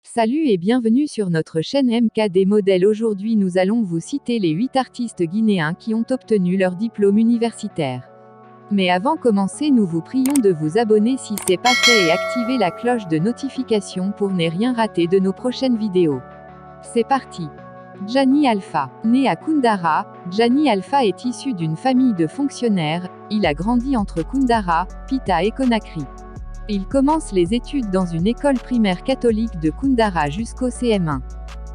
Salut et bienvenue sur notre chaîne MKD Modèle. Aujourd'hui nous allons vous citer les 8 artistes guinéens qui ont obtenu leur diplôme universitaire. Mais avant de commencer, nous vous prions de vous abonner si ce n'est pas fait et activer la cloche de notification pour ne rien rater de nos prochaines vidéos. C'est parti. Djani Alpha. Né à Koundara, Djani Alpha est issu d'une famille de fonctionnaires. Il a grandi entre Koundara, Pita et Conakry. Il commence les études dans une école primaire catholique de Koundara jusqu'au CM1.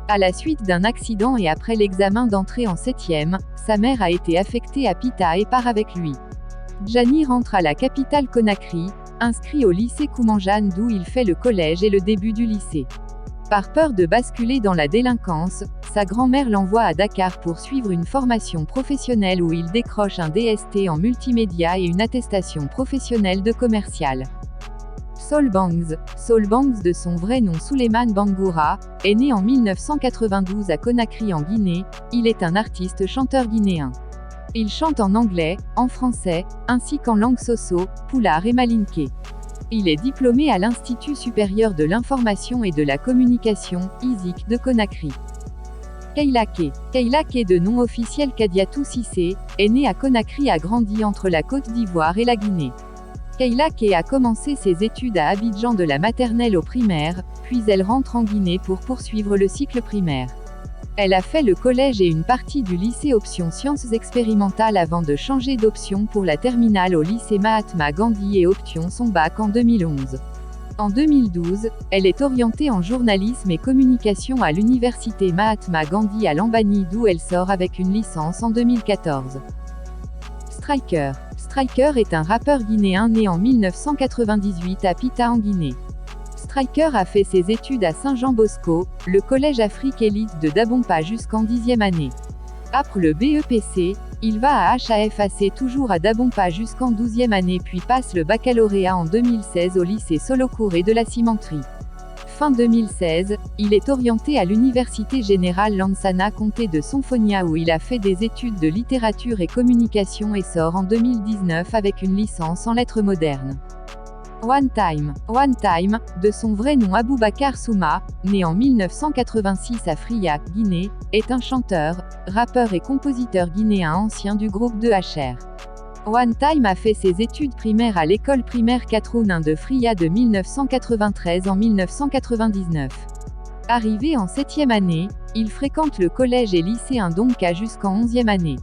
À la suite d'un accident et après l'examen d'entrée en 7e, sa mère a été affectée à Pita et part avec lui. Djani rentre à la capitale Conakry, inscrit au lycée Koumanjane d'où il fait le collège et le début du lycée. Par peur de basculer dans la délinquance, sa grand-mère l'envoie à Dakar pour suivre une formation professionnelle où il décroche un DST en multimédia et une attestation professionnelle de commercial. Saul Bangs, de son vrai nom Souleymane Bangoura, est né en 1992 à Conakry en Guinée. Il est un artiste chanteur guinéen. Il chante en anglais, en français, ainsi qu'en langue soso, pulaar et malinké. Il est diplômé à l'Institut supérieur de l'information et de la communication, ISIC, de Conakry. Keïla Ké, de nom officiel Kadiatou Cissé, est né à Conakry et a grandi entre la Côte d'Ivoire et la Guinée. Keïla Ké a commencé ses études à Abidjan de la maternelle au primaire, puis elle rentre en Guinée pour poursuivre le cycle primaire. Elle a fait le collège et une partie du lycée option sciences expérimentales avant de changer d'option pour la terminale au lycée Mahatma Gandhi et obtient son bac en 2011. En 2012, elle est orientée en journalisme et communication à l'université Mahatma Gandhi à Lambani d'où elle sort avec une licence en 2014. Striker est un rappeur guinéen né en 1998 à Pita en Guinée. Striker a fait ses études à Saint-Jean-Bosco, le collège Afrique Élite de Dabompa jusqu'en 10e année. Après le BEPC, il va à HAFAC toujours à Dabompa jusqu'en 12e année puis passe le baccalauréat en 2016 au lycée Solokouré de la cimenterie. Fin 2016, il est orienté à l'Université Générale Lansana Conté de Sonfonia où il a fait des études de littérature et communication et sort en 2019 avec une licence en lettres modernes. One Time, de son vrai nom Aboubakar Souma, né en 1986 à Friac, Guinée, est un chanteur, rappeur et compositeur guinéen ancien du groupe 2HR. One Time a fait ses études primaires à l'école primaire Katroun de Fria de 1993 en 1999. Arrivé en 7e année, il fréquente le collège et lycée Ndonka jusqu'en 11e année.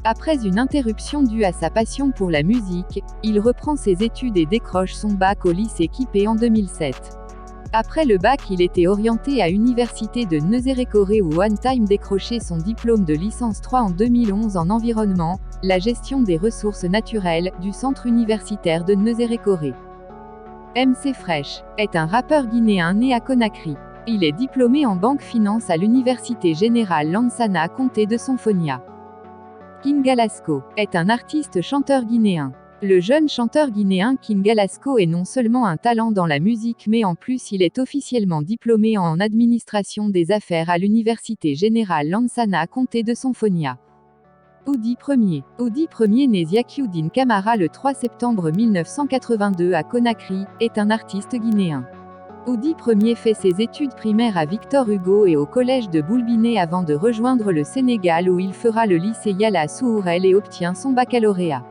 Après une interruption due à sa passion pour la musique, il reprend ses études et décroche son bac au lycée Kipé en 2007. Après le bac, il était orienté à l'université de Nzérékoré où One Time décrochait son diplôme de licence 3 en 2011 en environnement, la gestion des ressources naturelles, du centre universitaire de Nzérékoré. MC Fresh est un rappeur guinéen né à Conakry. Il est diplômé en banque finance à l'université générale Lansana Conté de Sonfonia. King Galasco est un artiste chanteur guinéen. Le jeune chanteur guinéen King Galasco est non seulement un talent dans la musique mais en plus il est officiellement diplômé en administration des affaires à l'université générale Lansana Conté de Sonfonia. Oudi Ier né Ziakioudine Camara le 3 septembre 1982 à Conakry, est un artiste guinéen. Oudi Ier fait ses études primaires à Victor Hugo et au collège de Boulbiné avant de rejoindre le Sénégal où il fera le lycée Yala Souhourel et obtient son baccalauréat.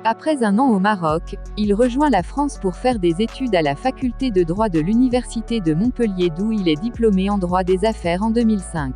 Après un an au Maroc, il rejoint la France pour faire des études à la faculté de droit de l'université de Montpellier d'où il est diplômé en droit des affaires en 2005.